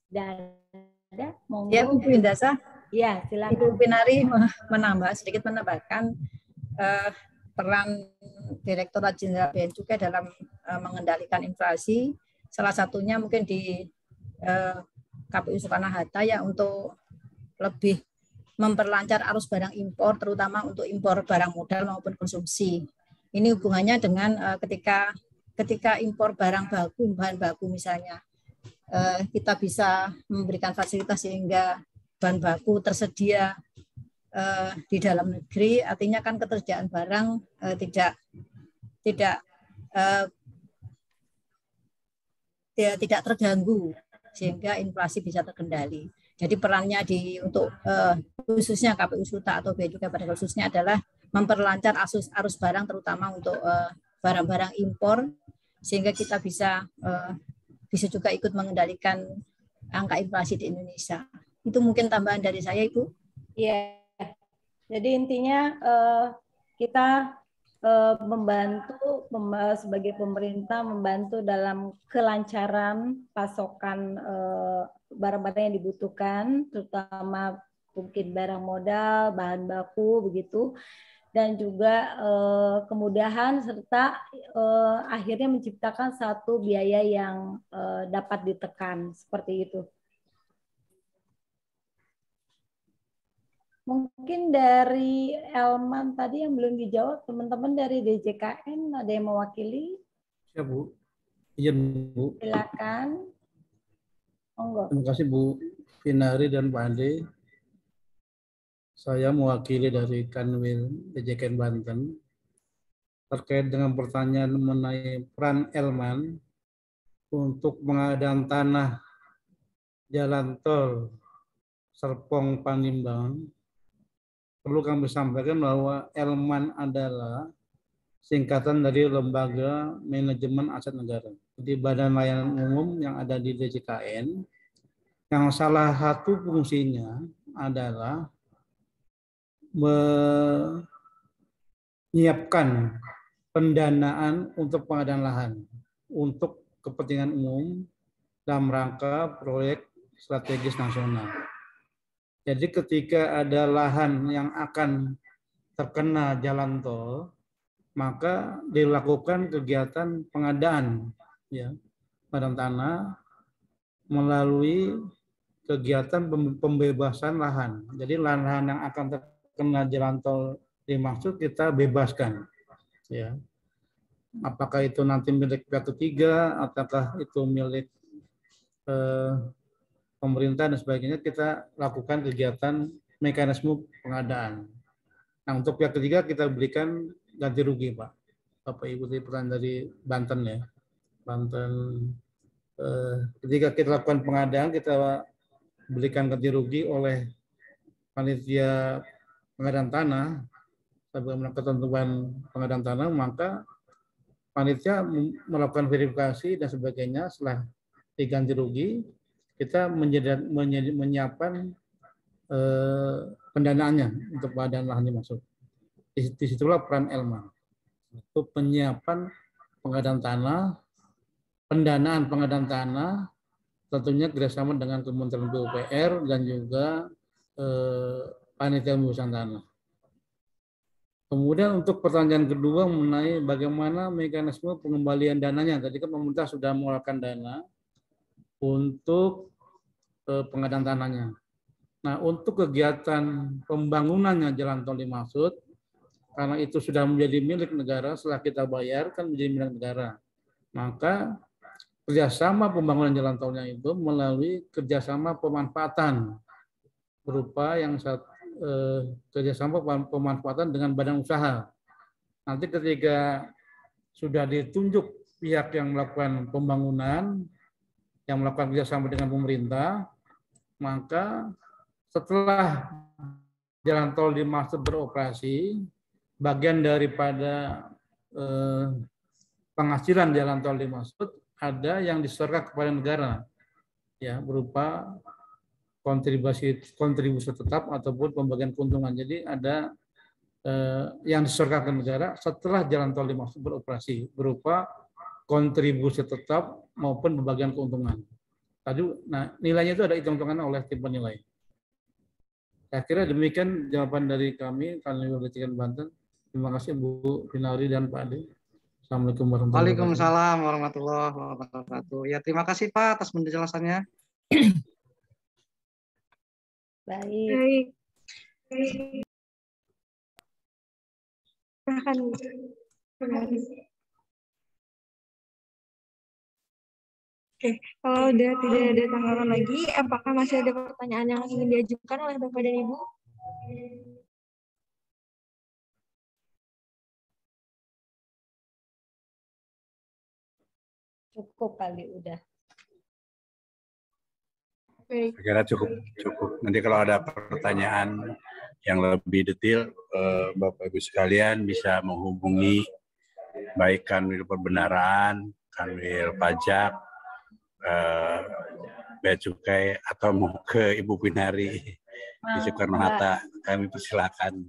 ada monggo. Ya, Bu Indasa. Ya, silakan. Ibu Pinari sedikit menambahkan peran Direktorat Jenderal Bea dan Cukai dalam mengendalikan inflasi. Salah satunya mungkin di KPU Soekarno-Hatta ya, untuk lebih memperlancar arus barang impor, terutama untuk impor barang modal maupun konsumsi. Ini hubungannya dengan ketika impor barang baku, bahan baku misalnya, kita bisa memberikan fasilitas sehingga bahan baku tersedia di dalam negeri, artinya kan ketersediaan barang tidak terganggu sehingga inflasi bisa terkendali. Jadi perannya untuk khususnya KPU Suta atau Bea Cukai pada khususnya adalah memperlancar arus barang, terutama untuk barang-barang impor, sehingga kita bisa juga ikut mengendalikan angka inflasi di Indonesia. Itu mungkin tambahan dari saya, Ibu. Iya. Jadi intinya kita membantu sebagai pemerintah, membantu dalam kelancaran pasokan barang-barang yang dibutuhkan, terutama mungkin barang modal, bahan baku begitu, dan juga kemudahan serta akhirnya menciptakan satu biaya yang dapat ditekan, seperti itu. Mungkin dari Elman tadi yang belum dijawab, teman-teman dari DJKN ada yang mewakili? Ya, Bu. Izin, Bu. Silakan. Monggo. Terima kasih Bu Pinari dan Pak Ade. Saya mewakili dari Kanwil DJKN Banten terkait dengan pertanyaan mengenai peran Elman untuk pengadaan tanah jalan tol Serpong Panimbangan. Perlu kami sampaikan bahwa Elman adalah singkatan dari Lembaga Manajemen Aset Negara. Jadi Badan Layanan Umum yang ada di DJKN, yang salah satu fungsinya adalah menyiapkan pendanaan untuk pengadaan lahan untuk kepentingan umum dalam rangka proyek strategis nasional. Jadi ketika ada lahan yang akan terkena jalan tol, maka dilakukan kegiatan pengadaan ya badan tanah melalui kegiatan pembebasan lahan. Jadi lahan yang akan terkena jalan tol dimaksud kita bebaskan. Ya. Apakah itu nanti milik pihak ketiga, ataukah itu milik pemerintah dan sebagainya, kita lakukan kegiatan mekanisme pengadaan. Nah, untuk pihak ketiga kita berikan ganti rugi, Pak. Bapak Ibu tadi pertanyaan dari Banten ya. Banten ketika kita lakukan pengadaan, kita berikan ganti rugi oleh panitia pengadaan tanah sebagaimana ketentuan pengadaan tanah, maka panitia melakukan verifikasi dan sebagainya. Setelah diganti rugi, kita menyiapkan pendanaannya untuk pengadaan lahan dimaksud. Disitulah peran Elman. Itu penyiapan pengadaan tanah, pendanaan pengadaan tanah, tentunya kerjasama dengan Kementerian PUPR dan juga panitia pembebasan tanah. Kemudian untuk pertanyaan kedua mengenai bagaimana mekanisme pengembalian dananya. Tadi kan pemerintah sudah mengeluarkan dana untuk pengadaan tanahnya. Nah, untuk kegiatan pembangunannya jalan tol dimaksud, karena itu sudah menjadi milik negara, setelah kita bayar kan menjadi milik negara. Maka kerjasama pembangunan jalan tolnya itu melalui kerjasama pemanfaatan berupa yang kerjasama pemanfaatan dengan badan usaha. Nanti ketika sudah ditunjuk pihak yang melakukan pembangunan, yang melakukan kerjasama dengan pemerintah, maka setelah jalan tol dimaksud beroperasi, bagian daripada penghasilan jalan tol dimaksud ada yang diserahkan kepada negara, ya berupa kontribusi tetap ataupun pembagian keuntungan. Jadi ada yang diserahkan ke negara setelah jalan tol dimaksud beroperasi berupa kontribusi tetap maupun pembagian keuntungan. Tadi, nah nilainya itu ada hitung-hitungannya oleh tim penilai. Saya kira demikian jawaban dari kami, Kanwil Jakekan Banten. Terima kasih Bu Finari dan Pak Ade. Assalamualaikum warahmatullahi wabarakatuh. Waalaikumsalam warahmatullahi wabarakatuh. Ya, terima kasih Pak atas penjelasannya. Baik. Silahkan. Oke, kalau udah tidak ada tanggapan lagi, apakah masih ada pertanyaan yang ingin diajukan oleh Bapak dan Ibu? Cukup kali udah. Baik. Saya kira cukup. Nanti kalau ada pertanyaan yang lebih detail, Bapak Ibu sekalian bisa menghubungi baik Kanwil Perbendaharaan, Kanwil Pajak, Bea Cukai, atau mau ke Ibu Finari di Soekarno-Hatta. Kami persilakan.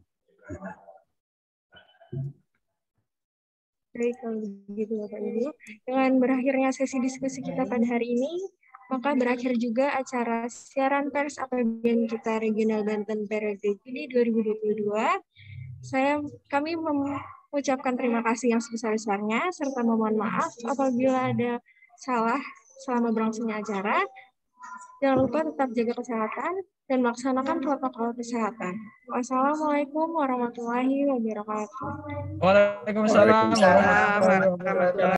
Baik, kalau begitu Bapak Ibu. Dengan berakhirnya sesi diskusi kita pada hari ini, maka berakhir juga acara siaran pers APBN kita Regional Banten periode Juni 2022. Kami mengucapkan terima kasih yang sebesar-besarnya, serta memohon maaf apabila ada salah selama berlangsungnya acara. Jangan lupa tetap jaga kesehatan dan melaksanakan protokol kesehatan. Wassalamualaikum warahmatullahi wabarakatuh. Waalaikumsalam warahmatullahi wabarakatuh.